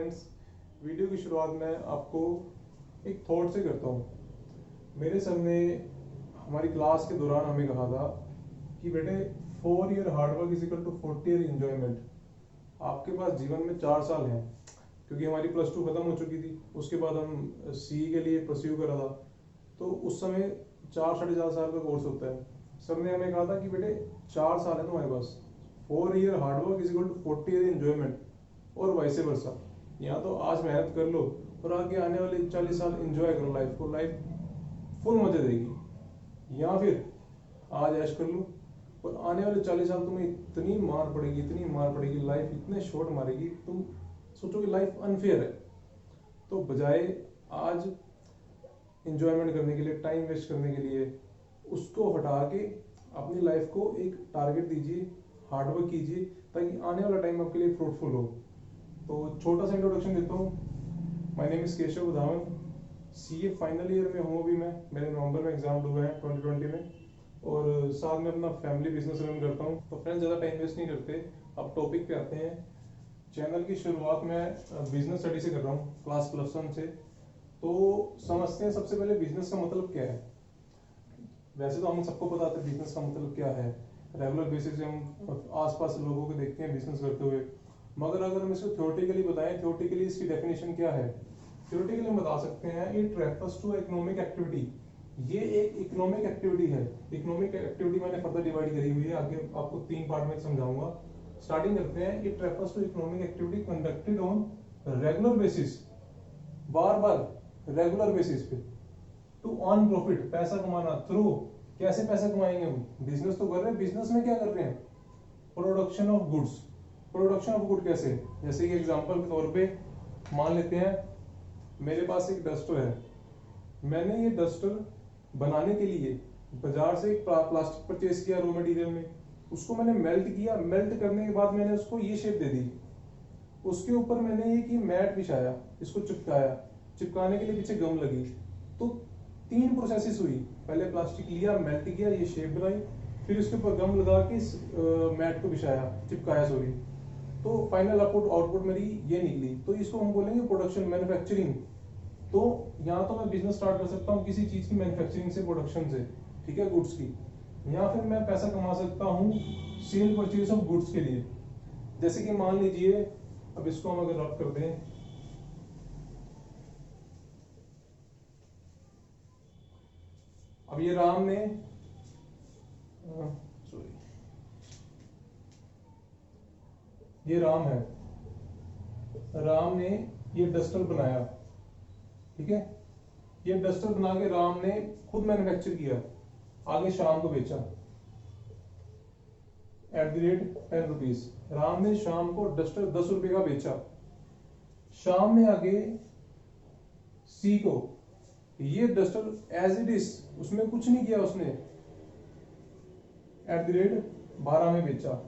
Friends, video की शुरुआत में आपको एक थॉट से करता हूँ। मेरे सर ने हमारी क्लास के दौरान हमें कहा था कि बेटे 4 year hard work is equal to 40 year enjoyment. आपके पास जीवन में 4 साल हैं, क्योंकि हमारी +2 खत्म हो चुकी थी। उसके बाद हम सी के लिए परस्यू करा था, तो उस समय 4 साढ़े 4 साल का कोर्स होता है। सर ने हमें कहा था कि बेटे 4 साल है तुम्हारे पास, 4 year hard work is equal to 40 year enjoyment, और वाइसे वर्सा। या तो आज मेहनत कर लो और आगे आने वाले 40 साल एंजॉय करो लाइफ को, लाइफ फुल मजे देगी। या फिर आज ऐश कर लो और आने वाले 40 साल तुम्हें इतनी मार पड़ेगी, लाइफ इतने शॉर्ट मारेगी, तुम सोचोगे लाइफ अनफेयर है। तो बजाय आज एंजॉयमेंट करने के लिए, टाइम वेस्ट करने के लिए, उसको हटा के अपनी लाइफ को एक टारगेट दीजिए, हार्डवर्क कीजिए, ताकि आने वाला टाइम आपके लिए फ्रूटफुल हो। तो छोटा सा इंट्रोडक्शन देता हूँ। My name is Keshav Dhawan, CA final year में हूँ अभी मैं। मेरे नवंबर में एग्जाम हुआ है 2020 में, और साथ में अपना फैमिली बिजनेस रन करता हूँ। तो फ्रेंड्स, ज़्यादा टाइम वेस्ट नहीं करते, अब टॉपिक पे आते हैं। चैनल की शुरुआत मैं बिजनेस स्टडी से कर रहा हूँ, क्लास +1 से। तो समझते हैं सबसे पहले बिजनेस का मतलब क्या है। वैसे तो हम सबको पता है बिजनेस का मतलब क्या है, रेगुलर बेसिस पे हम आसपास लोगों को देखते हैं बिजनेस करते हुए। मगर अगर हम इसको थ्योरेटिकली बताएं, थ्योरेटिकली इसकी डेफिनेशन क्या है, थ्योरेटिकली हम बता सकते हैं it refers to economic activity. ये एक इकोनॉमिक एक्टिविटी है। इकोनॉमिक एक्टिविटी मैंने फर्दर डिवाइड करी हुई है, आगे आपको 3 पार्ट में समझाऊंगा। स्टार्टिंग करते हैं। It refers to economic activity conducted on regular basis, बार बार रेगुलर बेसिस पे, टू अर्न प्रॉफिट, पैसा कमाना। थ्रू, कैसे पैसा कमाएंगे हम, बिजनेस तो कर रहे हैं, बिजनेस में क्या कर रहे हैं, production of goods. Production of good कैसे, जैसे कि एग्जांपल के तौर पे मान लेते हैं मेरे पास एक डस्टर है। मैंने ये डस्टर बनाने के लिए बाजार से एक प्लास्टिक परचेज किया रॉ मटेरियल में, उसको मैंने मेल्ट किया। मेल्ट करने के बाद मैंने उसको ये शेप दे दी। उसके ऊपर मैंने ये की मैट बिछाया, इसको चिपकाया। चिपकाने के लिए पीछे गम लगी। तो 3 प्रोसेसेस हुई। पहले प्लास्टिक लिया, मेल्ट किया, ये शेप बनाई, फिर उसके ऊपर गम लगा के मैट को बिछाया, चिपकाया सॉरी। तो फाइनल आउटपुट मेरी ये निकली। तो इसको हम बोलेंगे प्रोडक्शन, मैन्युफैक्चरिंग। तो यहाँ तो मैं बिजनेस स्टार्ट कर सकता हूँ किसी चीज की मैन्युफैक्चरिंग से, प्रोडक्शन से, ठीक है, गुड्स की। या फिर मैं पैसा कमा सकता हूँ सेल परचेज ऑफ गुड्स के लिए। जैसे कि मान लीजिए, अब इसको हम अगर रब कर दें, अब ये राम ने सॉरी, ये राम है, राम ने ये डस्टर बनाया, ठीक है। ये डस्टर बना के राम ने खुद मैन्युफैक्चर किया, आगे शाम को बेचा @10 रुपीज। राम ने शाम को डस्टर 10 रुपए का बेचा। शाम ने आगे सी को ये डस्टर एज इट इज, उसमें कुछ नहीं किया, उसने @12 में बेचा।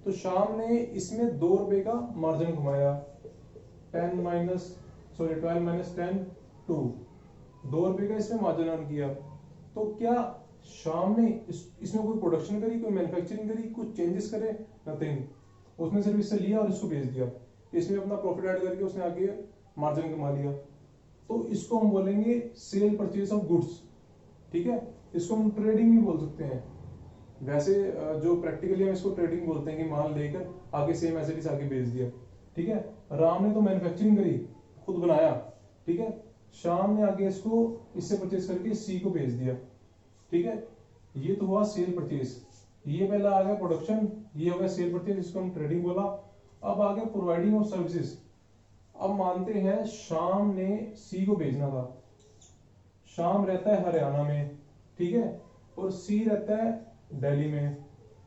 तो शाम ने इसमें 2 रुपए का मार्जिन कमाया। 12 माइनस 10 2, 2 रुपए का इसमें मार्जिन अर्न किया। तो क्या शाम ने इसमें कोई प्रोडक्शन करी, कोई मैन्युफैक्चरिंग करी, कुछ चेंजेस करे? नथिंग। उसने सिर्फ इससे लिया और इसको बेच दिया, इसमें अपना प्रॉफिट ऐड करके उसने आगे मार्जिन कमा लिया। तो इसको हम बोलेंगे सेल परचेज ऑफ गुड्स, ठीक है। इसको हम ट्रेडिंग भी बोल सकते हैं। वैसे जो प्रैक्टिकली हम इसको ट्रेडिंग बोलते हैं कि माल लेकर आगे सेम एज इट इज आगे बेच दिया, ठीक है। राम ने तो मैन्युफैक्चरिंग करी, खुद बनाया, ठीक है। शाम ने आगे इसको इससे परचेज करके सी को बेच दिया, ठीक है। ये तो हुआ सेल परचेज। ये पहला आ गया प्रोडक्शन, ये हो गया सेल परचेज, इसको हम ट्रेडिंग बोला। अब आ गया प्रोवाइडिंग ऑफ सर्विसेज। अब मानते हैं शाम ने सी को भेजना था। शाम रहता है हरियाणा में, ठीक है, और सी रहता है दिल्ली में।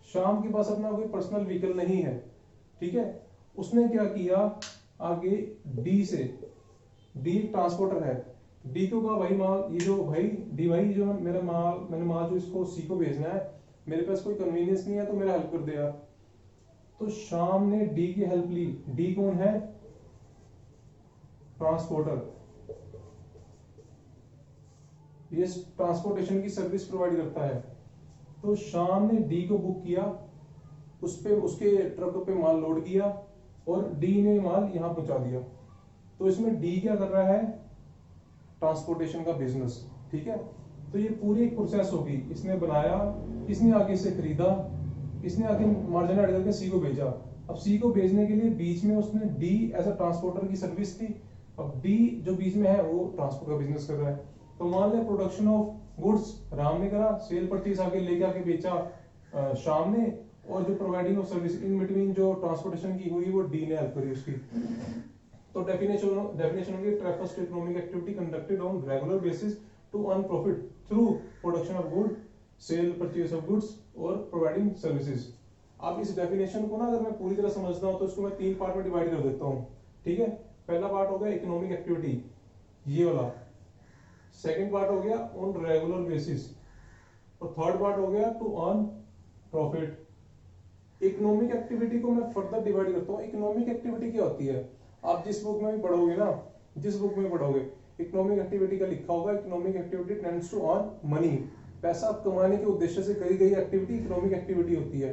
शाम के पास अपना कोई पर्सनल व्हीकल नहीं है, ठीक है। उसने क्या किया, आगे डी से, डी ट्रांसपोर्टर है, डी को कहा भाई माल, ये जो भाई डी, भाई जो मेरा माल, मैंने माल जो इसको सी को भेजना है, मेरे पास कोई कन्वीनियंस नहीं है, तो मेरा हेल्प कर दे यार। तो शाम ने डी की हेल्प ली। डी कौन है, ट्रांसपोर्टर। ये ट्रांसपोर्टेशन की सर्विस प्रोवाइड करता है। तो शाम ने डी को बुक किया, उस पे उसके ट्रक पे माल लोड किया और डी ने माल यहां पहुंचा दिया। तो इसमें डी क्या कर रहा है, ट्रांसपोर्टेशन का बिजनेस, ठीक है। तो ये पूरी एक प्रोसेस होगी, इसने बनाया, इसने आगे इसे खरीदा, इसने आगे मार्जिन ऐड करके सी को भेजा। अब सी को भेजने के लिए बीच में उसने डी एज अ ट्रांसपोर्टर की सर्विस थी। अब डी जो बीच में है वो ट्रांसपोर्ट का बिजनेस कर रहा है। तो मान ले प्रोडक्शन ऑफ गुड्स राम ने करा, सेल परचेज आगे लेके आके बेचा शाम ने, और जो providing of service in between जो ट्रांसपोर्टेशन की हुई वो डी ने हेल्प करी उसकी। तो डेफिनेशन होगी, it refers to economic activity conducted on regular basis to earn profit through production of good, sale purchase of goods और providing services। अब इस डेफिनेशन को ना अगर मैं पूरी तरह समझता हूं तो इसको मैं 3 पार्ट में डिवाइड कर देता हूं, ठीक है। पहला पार्ट हो गया इकोनॉमिक एक्टिविटी, ये वाला। सेकंड पार्ट हो गया ऑन रेगुलर बेसिस, और थर्ड पार्ट हो गया to earn profit. Economic activity को मैं फर्दर डिवाइड करता हूँ। इकोनॉमिक एक्टिविटी क्या होती है, आप जिस बुक में भी पढ़ोगे ना, जिस बुक में पढ़ोगे इकोनॉमिक एक्टिविटी का लिखा होगा, economic activity tends to earn money, पैसा कमाने के उद्देश्य से करी गई एक्टिविटी इकोनॉमिक एक्टिविटी होती है।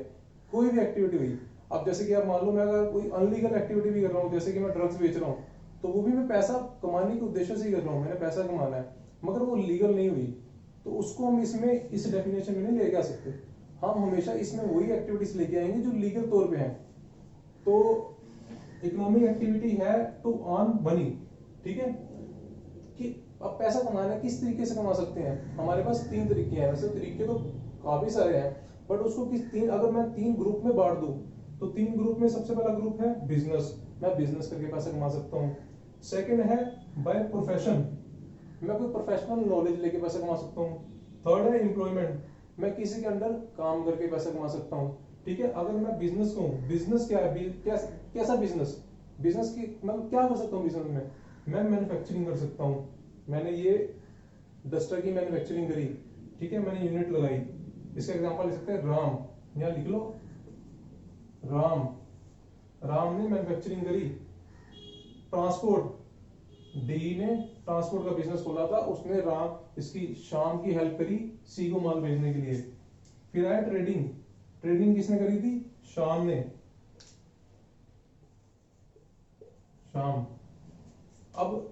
कोई भी एक्टिविटी हुई, अब जैसे कि आप मान लो मैं अगर कोई अनलीगल एक्टिविटी भी कर रहा हूँ, जैसे कि मैं ड्रग्स बेच रहा हूँ, तो वो भी मैं पैसा कमाने के उद्देश्य से ही कर रहा हूँ, मैंने पैसा कमाना है, मगर वो लीगल नहीं हुई, तो उसको हम इसमें इस डेफिनेशन में नहीं लेके आ सकते। हम हमेशा इसमें वही एक्टिविटीज लेके आएंगे जो लीगल तौर पे हैं। तो इकोनॉमिक एक्टिविटी है टू अर्न मनी, ठीक है। कि अब पैसा कमाना किस तरीके से कमा सकते हैं, हमारे पास 3 तरीके हैं। वैसे तरीके तो काफी सारे हैं, बट उसको अगर मैं 3 ग्रुप में बांट दूं, तो 3 ग्रुप में सबसे पहला ग्रुप है बिजनेस, मैं बिजनेस करके पैसा कमा सकता हूँ। सेकंड है बाय प्रोफेशन, मैं कोई प्रोफेशनल नॉलेज लेके पैसा कमा सकता हूँ। थर्ड है एम्प्लॉयमेंट, मैं किसी के अंडर काम करके पैसा कमा सकता हूँ, ठीक है। अगर मैं बिजनेस कहूँ, बिजनेस क्या है, कैसा बिजनेस, बिजनेस की मतलब क्या कर सकता हूँ बिजनेस में, मैं मैन्युफैक्चरिंग कर सकता हूँ। मैंने ये डस्टर की मैन्युफैक्चरिंग करी, ठीक है, मैंने यूनिट लगाई। इसका एग्जांपल ले सकते हैं राम, यहाँ लिख लो राम, राम ने मैन्युफैक्चरिंग करी। ट्रांसपोर्ट, डी ने ट्रांसपोर्ट का बिजनेस खोला था, उसने राम इसकी शाम की हेल्प करी सी को माल भेजने के लिए। फिर आया ट्रेडिंग, ट्रेडिंग किसने करी थी, शाम ने, शाम। अब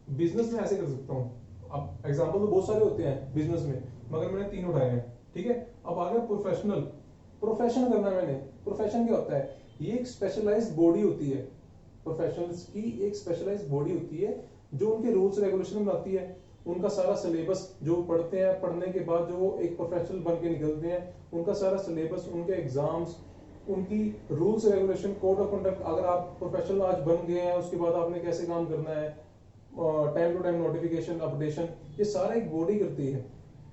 बिजनेस में ऐसे कर सकता हूं, अब एग्जांपल तो बहुत सारे होते हैं बिजनेस में, मगर मैंने 3 उठाए हैं, ठीक है। अब आ गया प्रोफेशनल, प्रोफेशन करना मैंने। प्रोफेशन क्या होता है, ये एक स्पेशलाइज्ड बॉडी होती है, प्रोफेशनल्स की एक स्पेशलाइज्ड बॉडी होती है जो उनके रूल्स रेगुलेशन बनाती है। उनका सारा सिलेबस जो पढ़ते हैं, पढ़ने के बाद जो एक प्रोफेशनल बन के निकलते हैं, उनका सारा सिलेबस, उनके एग्जाम्स, उनकी rules regulation, code of conduct, अगर आप प्रोफेशनल आज बन गए हैं उसके बाद आपने कैसे काम करना है, time to time notification, updation, ये सारा एक बॉडी करती है,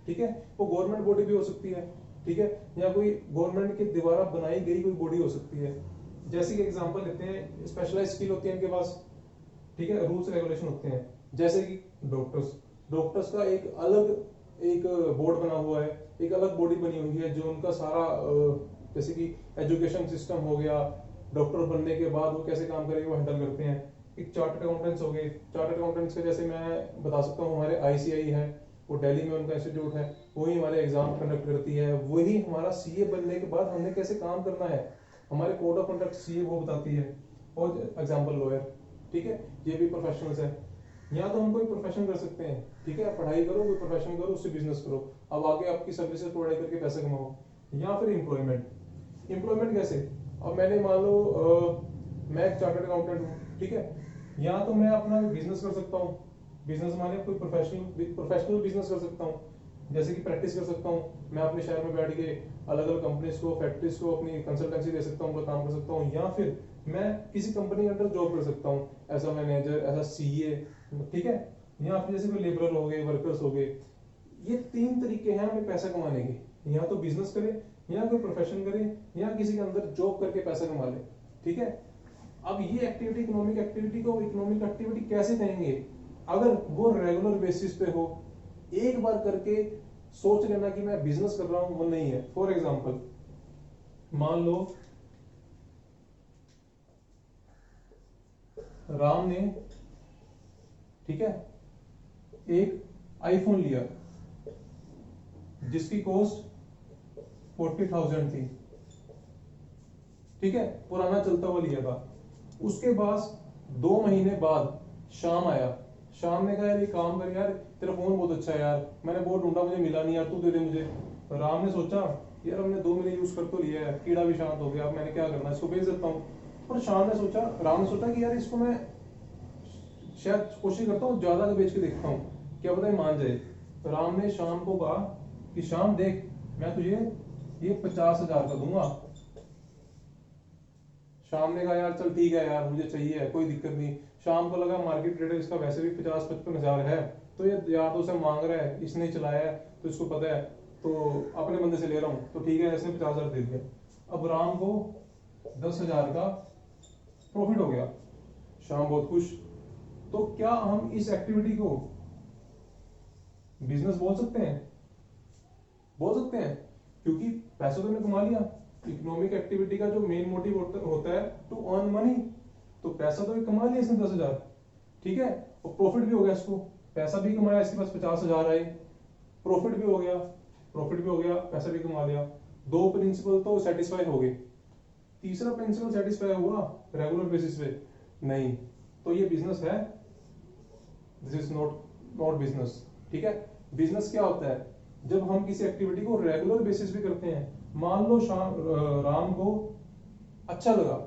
ठीक है। वो गवर्नमेंट बॉडी भी हो सकती है, ठीक है, या कोई गवर्नमेंट के द्वारा बनाई गई कोई बॉडी हो सकती है। जैसे कि एग्जांपल लेते हैं, स्पेशलाइज्ड स्किल होती है इनके पास, ठीक है, रूल्स रेगुलेशन होते हैं। जैसे कि डॉक्टर्स, डॉक्टर्स का एक अलग एक बोर्ड बना हुआ है, एक अलग बॉडी बनी हुई है जो उनका सारा जैसे कि एजुकेशन सिस्टम हो गया, डॉक्टर बनने के बाद वो कैसे काम करेंगे वो हैंडल करते हैं। एक चार्टर्ड अकाउंटेंट्स हो गए, चार्टर्ड अकाउंटेंट्स का जैसे मैं बता सकता हूँ, हमारे आईसीआई है, वो दिल्ली में उनका इंस्टीट्यूट है, वही हमारे एग्जाम कंडक्ट करती है। वही हमारा सीए बनने के बाद हमने कैसे काम करना है, हमारे कोड ऑफ कंडक्ट सीए वो बताती है। और एग्जाम्पल लॉयर, ठीक है, ये भी प्रोफेशनल्स है। या तो हम कोई प्रोफेशन कर सकते हैं, ठीक है, पढ़ाई करो, कोई प्रोफेशन करो, उससे बिजनेस करो, अब आगे आपकी सर्विसेज प्रोवाइड करके पैसा कमाओ। या फिर एम्प्लॉयमेंट, एम्प्लॉयमेंट कैसे, अब मैंने मान लो मैं एक चार्टर्ड अकाउंटेंट हूँ, ठीक है, या तो मैं अपना बिजनेस कर सकता हूँ, बिजनेस माने कोई प्रोफेशनल बिजनेस कर सकता हूँ, जैसे कि प्रैक्टिस कर सकता हूँ, मैं अपने शहर में बैठ के अलग अलग कंपनीज को, फैक्ट्रीज को अपनी कंसल्टेंसी दे सकता हूँ, काम कर सकता हूँ। या फिर मैं किसी कंपनी के अंदर जॉब कर सकता हूँ, ऐसा मैनेजर, ऐसा सीए, ठीक है, या फिर जैसे कोई लेबरर हो गए, वर्कर्स हो गए। ये 3 तरीके हैं हमें पैसा कमाने के, या तो बिजनेस करे, या कोई प्रोफेशन करे, या किसी के अंदर जॉब करके पैसा कमा ले, ठीक है। अब ये एक्टिविटी, इकोनॉमिक एक्टिविटी को इकोनॉमिक एक्टिविटी कैसे कहेंगे, अगर वो रेगुलर बेसिस पे हो, एक बार करके सोच लेना कि मैं बिजनेस कर रहा हूं, वो नहीं है। फॉर एग्जांपल मान लो राम ने, ठीक है, एक आईफोन लिया जिसकी कॉस्ट 40,000 थी, ठीक है, पुराना चलता हुआ लिया था। उसके बाद 2 महीने बाद शाम आया, शाम ने कहा यार ये काम कर यार, तेरा फोन बहुत अच्छा है यार, मैंने बहुत ढूंढा मुझे मिला नहीं यार, तू दे दे मुझे। राम ने सोचा यार हमने 2 महीने यूज कर तो लिया है, कीड़ा भी शांत हो गया, अब मैंने क्या करना, इसको बेच देता हूँ। और राम ने सोचा कि यार इसको मैं शायद कोशिश करता हूँ ज्यादा का बेच के देखता हूँ, क्या पता है मान जाए। राम ने शाम को कहा कि शाम देख, मैं तुझे ये 50,000 का दूंगा। शाम ने कहा यार चल ठीक है यार, मुझे चाहिए, कोई दिक्कत नहीं। शाम को लगा मार्केट रेट इसका वैसे भी 50-55 हजार है, तो ये यार तो उसे मांग रहा है, इसने चलाया है तो इसको पता है, तो अपने बंदे से ले रहा हूँ, तो ठीक है, इसने 50,000 दे दिया। अब राम को 10,000 का प्रॉफिट हो गया, शाम बहुत खुश। तो क्या हम इस एक्टिविटी को बिजनेस बोल सकते हैं? बोल सकते हैं, क्योंकि पैसा तो मैंने कमा लिया। इकोनॉमिक एक्टिविटी का जो मेन मोटिव होता है टू अर्न मनी, तो पैसा तो कमा लिया इसने 10,000, ठीक है, और प्रॉफिट भी हो गया इसको, पैसा भी कमाया, इसके पास 50,000 आए, प्रॉफिट भी हो गया, पैसा भी कमा लिया। दो प्रिंसिपल तो सेटिस्फाई हो गए। तीसरा प्रिंसिपल सेटिस्फाई हुआ रेगुलर बेसिस पे? नहीं, तो ये बिजनेस है, दिस इज नॉट बिजनेस, ठीक है। बिजनेस क्या होता है? जब हम किसी एक्टिविटी को रेगुलर बेसिस पे करते हैं। मान लो राम को अच्छा लगा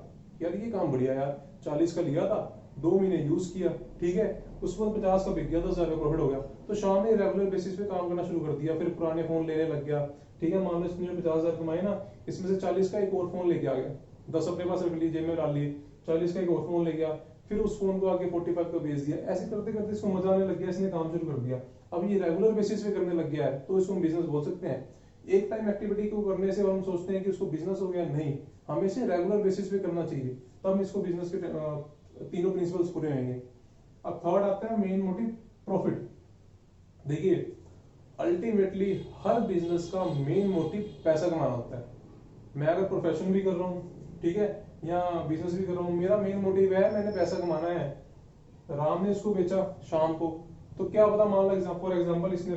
यार ये काम बढ़िया यार, 40 का लिया था, 2 महीने यूज किया, ठीक है, उस पर 50 का बिक गया, 10,000 का प्रॉफिट हो गया। तो शाम ने रेगुलर बेसिस पे काम करना शुरू कर दिया, फिर पुराने फोन लेने लग गया, ठीक है। मान लो इसने 50,000 कमाए ना, इसमें से 40 का एक और फोन लेके आ गया, 10 अपने पास रख लिए, जेब में डाल लिए, 40 का एक और फोन ले गया, फिर उस फोन को आगे 45 का बेच दिया। ऐसे करते करते इसको मजा आने लग गया, इसने काम शुरू कर दिया, अब ये रेगुलर बेसिस पे करने लग गया है, तो इसको हम बिजनेस बोल सकते हैं। एक टाइम एक्टिविटी को करने से हम सोचते हैं कि उसको बिजनेस हो गया, नहीं, हमेशा रेगुलर बेसिस पे करना चाहिए, तब इसको बिजनेस के तीनों प्रिंसिपल्स पूरे होंगे। अब थर्ड आता है मेन मोटिव, प्रॉफिट। देखिए अल्टीमेटली हर बिजनेस का मेन मोटिव पैसा कमाना होता है। मैं अगर प्रोफेशन भी कर रहा हूँ, ठीक है, या बिजनेस भी कर रहा हूँ, मेरा मेन मोटिव है मैंने पैसा कमाना है। राम ने इसको बेचा शाम को, तो क्या पता मान लो फॉर एग्जाम्पल इसने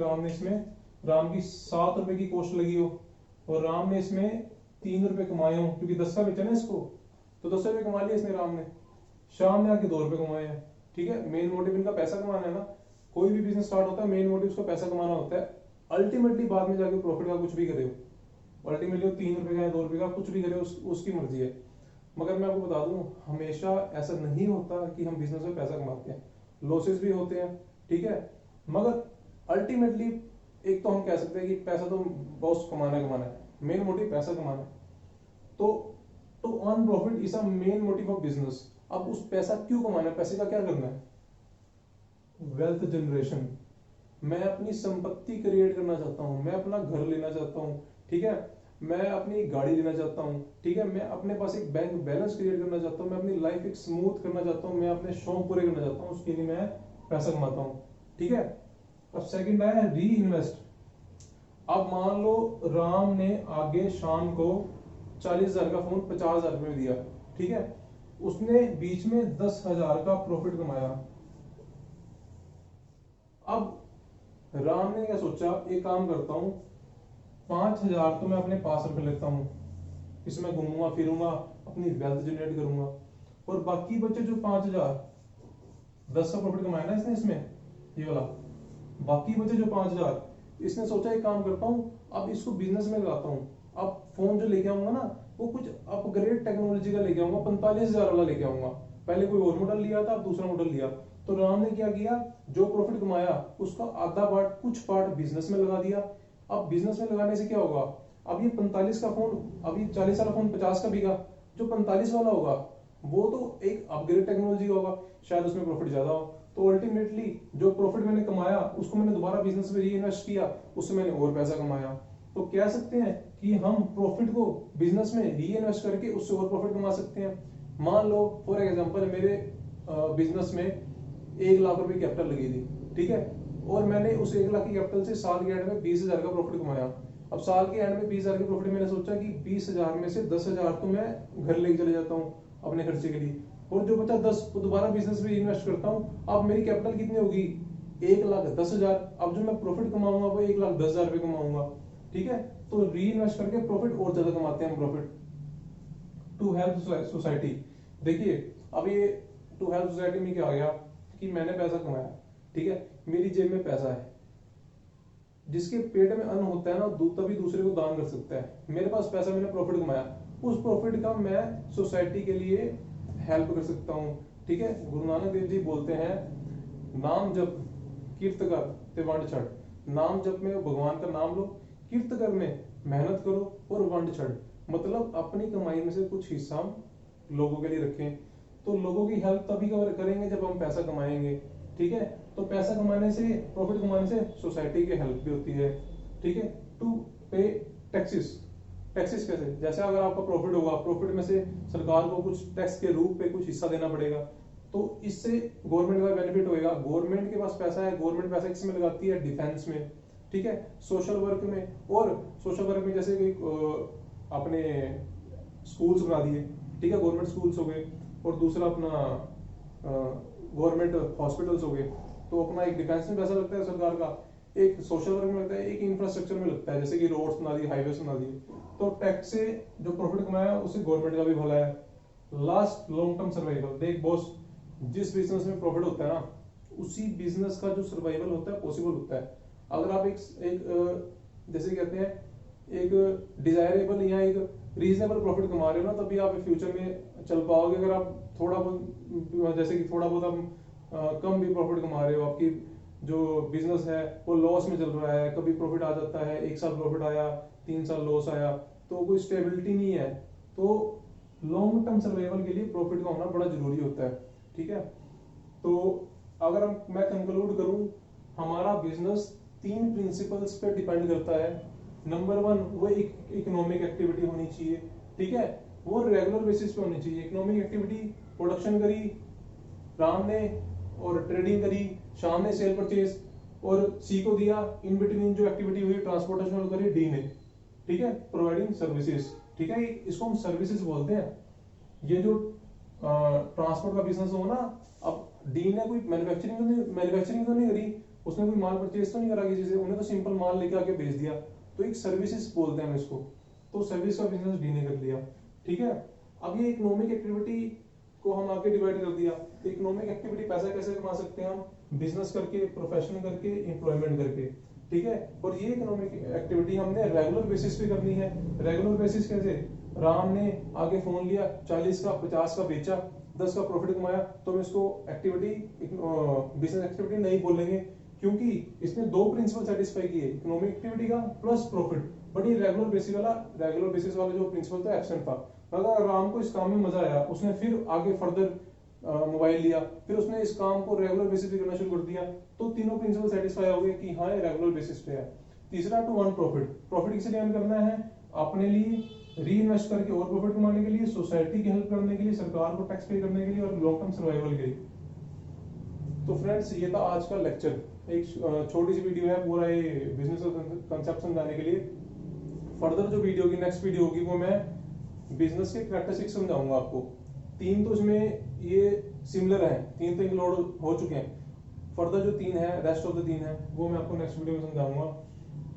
राम की 7 रुपए की कॉस्ट लगी हो, और राम ने इसमें 3 रुपए कमाए हो, क्योंकि 10 का बेचा ना इसको, तो 10 रुपए कमा लिया इसने राम ने। शाम ने आके 2 रुपए कमाए हैं, ठीक है। मेन मोटिव इनका पैसा कमाना है ना, कोई भी बिजनेस स्टार्ट होता है मेन मोटिव उसका पैसा कमाना होता है। अल्टीमेटली बाद में जाके प्रॉफिट का कुछ भी करे हो, अल्टीमेटली 3 रुपए का या 2 रुपए का कुछ भी करे उसकी मर्जी है। मगर मैं आपको बता दूं, हमेशा ऐसा नहीं होता कि हम बिजनेस में पैसा कमाते हैं, लॉसेस भी होते हैं, ठीक है। मगर अल्टीमेटली एक तो हम कह सकते हैं कि पैसा तो बॉस कमाना है, मेन मोटिव पैसा कमाना है। तो to earn profit is a main motive of business. अब उस पैसा क्यों कमाना है, पैसे का क्या करना है? Wealth generation. मैं अपनी संपत्ति क्रिएट करना चाहता हूं, मैं अपना घर लेना चाहता हूं, ठीक है, मैं अपनी गाड़ी लेना चाहता हूं, ठीक है, मैं अपने पास एक बैंक बैलेंस क्रिएट करना चाहता हूं, मैं अपनी लाइफ एक स्मूथ करना चाहता हूं, मैं अपने शौक पूरे करना चाहता हूं, उसके लिए मैं पैसा कमाता हूं, ठीक है। अब सेकंड आया री इन्वेस्ट। अब मान लो राम ने आगे शाम को 40,000 का फोन 50,000 में दिया, ठीक है, उसने बीच में 10,000 का प्रॉफिट कमाया। अब राम ने क्या सोचा, एक काम करता हूं, 5,000 तो मैं अपने पास रख लेता हूं, इसमें घूमूंगा फिरूंगा, अपनी वेल्थ जनरेट करूंगा, और बाकी बचे जो 5,000, 10 का प्रॉफिट कमाया ना इसने इसमें, ये वाला, बाकी बचे जो 5,000, इसने सोचा एक काम करता हूं, अब इसको बिजनेस में लगाता हूं। अब फोन जो लेके आऊंगा ना, वो कुछ अपग्रेड टेक्नोलॉजी का लेके आऊंगा, 45,000 वाला लेके आऊंगा। पहले कोई और मॉडल लिया था, अब दूसरा मॉडल लिया। तो राम ने क्या किया, जो प्रॉफिट कमाया उसका आधा पार्ट, कुछ पार्ट बिजनेस में लगा दिया। अब बिजनेस में लगाने से क्या होगा, अब ये 45 का फोन, अभी 40 वाला फोन 50 का बिका, जो 45 वाला होगा वो तो एक अपग्रेड टेक्नोलॉजी का होगा, शायद उसमें प्रॉफिट ज्यादा हो। तो अल्टीमेटली जो प्रॉफिट मैंने कमाया उसको मैंने दोबारा बिजनेस में री इन्वेस्ट किया, उससे मैंने और पैसा कमाया। तो कह सकते हैं कि हम प्रॉफिट को बिजनेस में री इन्वेस्ट करके उससे और प्रॉफिट कमा सकते हैं। मान लो फॉर एग्जांपल मेरे बिजनेस में 1 लाख रुपए कैपिटल लगी थी, ठीक है, और मैंने उस 1 लाख की कैपिटल से साल के एंड में 20,000 का प्रॉफिट कमाया। अब साल के एंड में 20,000 के प्रॉफिट, मैंने सोचा कि 20,000 में से 10,000 तो मैं घर लेके चले जाता हूँ अपने खर्चे के लिए, और जो बचा 10 तो दोबारा बिजनेस में इन्वेस्ट करता हूँ। अब मेरी कैपिटल कितनी होगी, 1,10,000। अब जो मैं प्रॉफिट कमाऊंगा वो 1,10,000 रुपए कमाऊंगा, ठीक है। तो री इन्वेस्ट करके प्रॉफिट और ज्यादा कमाते हैं हम प्रॉफिट। टू हेल्प सोसाइटी, देखिए अब ये टू हेल्प सोसाइटी में क्या आ गया कि मैंने पैसा कमाया, ठीक है, मेरी जेब में पैसा है, जिसके पेट में अन्न होता है ना तभी दूसरे को दान कर सकता है। मेरे पास पैसा, मैंने प्रॉफिट कमाया, उस प्रॉफिट का मैं सोसाइटी के लिए हेल्प कर सकता हूँ, ठीक है। गुरु नानक देव जी बोलते हैं, नाम जप कीर्त कर ते वंड छड़। नाम जप में भगवान का नाम लो, कीर्त कर में मेहनत करो और वंड छड़, मतलब अपनी कमाई में से कुछ हिस्सा हम लोगों के लिए रखें। तो लोगों की हेल्प तभी करेंगे जब हम पैसा कमाएंगे, ठीक है। तो पैसा कमाने से, प्रॉफिट कमाने से सोसाइटी की हेल्प भी होती है, ठीक है। टू पे टैक्सेस, टैक्सेस कैसे, जैसे अगर आपका प्रॉफिट होगा, प्रॉफिट में से सरकार को कुछ टैक्स के रूप में कुछ हिस्सा देना पड़ेगा, तो इससे गवर्नमेंट का बेनिफिट होएगा। गवर्नमेंट के पास पैसा है, गवर्नमेंट पैसा किसमें लगाती है, डिफेंस में, ठीक है, सोशल वर्क में। और सोशल वर्क में जैसे कि अपने स्कूल्स बना दिए, ठीक है, गवर्नमेंट स्कूल्स हो गए, और दूसरा अपना गवर्नमेंट हॉस्पिटल्स हो गए। तो अपना एक डिफेंस में पैसा लगता है सरकार का, एक सोशल वर्क में लगता है, एक इंफ्रास्ट्रक्चर में लगता है, जैसे कि रोड्स बना दिए, हाईवेज बना दिए। तो टैक्स से जो प्रॉफिट कमाया उससे गवर्नमेंट का भी भला है। Last, long term survival. देख बॉस, जिस बिजनेस में प्रॉफिट होता है ना, उसी बिजनेस का जो सर्वाइवल होता है पॉसिबल होता है। अगर आप एक जैसे कहते हैं एक डिजायरेबल या एक रीजनेबल प्रॉफिट कमा रहे हो ना, तभी आप फ्यूचर में चल पाओगे। अगर आप थोड़ा बहुत, जैसे कि थोड़ा बहुत आप कम भी प्रॉफिट कमा रहे हो, आपकी जो बिजनेस है वो लॉस में चल रहा है, कभी प्रॉफिट आ जाता है, 1 साल प्रॉफिट आया, 3 साल लॉस आया, तो कोई स्टेबिलिटी नहीं है। तो लॉन्ग टर्म सर्वाइवल के लिए प्रॉफिट का होना बड़ा जरूरी होता है, ठीक है। तो अगर मैं कंक्लूड करूं, हमारा बिजनेस 3 प्रिंसिपल्स पे डिपेंड करता है। नंबर 1, वो एक इकोनॉमिक एक्टिविटी होनी चाहिए, ठीक है, वो रेगुलर बेसिस पे होनी चाहिए। इकोनॉमिक एक्टिविटी, प्रोडक्शन करी राम ने और ट्रेडिंग करी शाम ने, सेल परचेज, और सी को दिया, इन बिटवीन जो एक्टिविटी हुई ट्रांसपोर्टेशन करी डी ने, ठीक है, प्रोवाइडिंग सर्विसेज, ठीक है, इसको हम सर्विसेज बोलते हैं। ये जो ट्रांसपोर्ट का बिजनेस हो ना, अब डी ने कोई मैन्युफैक्चरिंग तो नहीं करी, उसने कोई माल परचेज तो नहीं करा किसी से, उन्हें तो सिंपल माल लेके आके बेच दिया, तो एक सर्विसेज बोलते हैं हम इसको। तो सर्विस का बिजनेस डी ने कर लिया, ठीक है। अब ये इकोनॉमिक एक्टिविटी को हम आगे डिवाइड कर दिया। इकोनॉमिक एक्टिविटी, पैसा कैसे कमा सकते हैं हम, बिजनेस करके, प्रोफेशन करके, एम्प्लॉयमेंट करके, ठीक है। और ये इकोनॉमिक एक्टिविटी हमने रेगुलर बेसिस पे करनी है। रेगुलर बेसिस कैसे, राम ने आगे फोन लिया, 40 का 50 का बेचा, 10 का प्रॉफिट कमाया, तो हम इसको एक्टिविटी, बिजनेस एक्टिविटी नहीं बोलेंगे, क्योंकि इसने 2 प्रिंसिपल सेटिस्फाई किए, इकोनॉमिक एक्टिविटी का प्लस प्रॉफिट। बट ये रेगुलर बेसिस वाला जो प्रिंसिपल था एब्सेंट था। अगर राम को इस काम में मजा आया, उसने फिर आगे फर्दर मोबाइल लिया, फिर उसने इस काम को रेगुलर बेसिस पे करना शुरू कर दिया, तो तीनों प्रिंसिपल सेटिस्फाई हो गए कि हाँ ये रेगुलर बेसिस पे है। तीसरा, टू अर्न प्रॉफिट। प्रॉफिट किस लिए अर्न करना है, अपने लिए, री इन्वेस्ट करके और प्रॉफिट कमाने के लिए, सोसाइटी की हेल्प करने के लिए, सरकार को टैक्स पे करने के लिए, और लॉन्ग टर्म सर्वाइवल के लिए। तो फ्रेंड्स, ये था आज का लेक्चर। एक छोटी सी वीडियो है, पूरा ये बिजनेस कंसेप्ट समझाने के लिए। फर्दर जो वीडियो होगी, नेक्स्ट वीडियो होगी, वो मैं बिजनेस के कैरेक्टरिस्टिक्स समझाऊंगा आपको। 3 तो इसमें ये सिमिलर है, 3 तो इंक्लूड हो चुके हैं। फर्दर जो 3 है, रेस्ट ऑफ द 3 है, वो मैं आपको नेक्स्ट वीडियो में समझाऊंगा।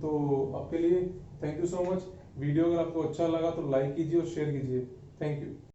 तो आपके लिए thank you so much. Video अगर आपको अच्छा लगा तो लाइक कीजिए और शेयर कीजिए। Thank you.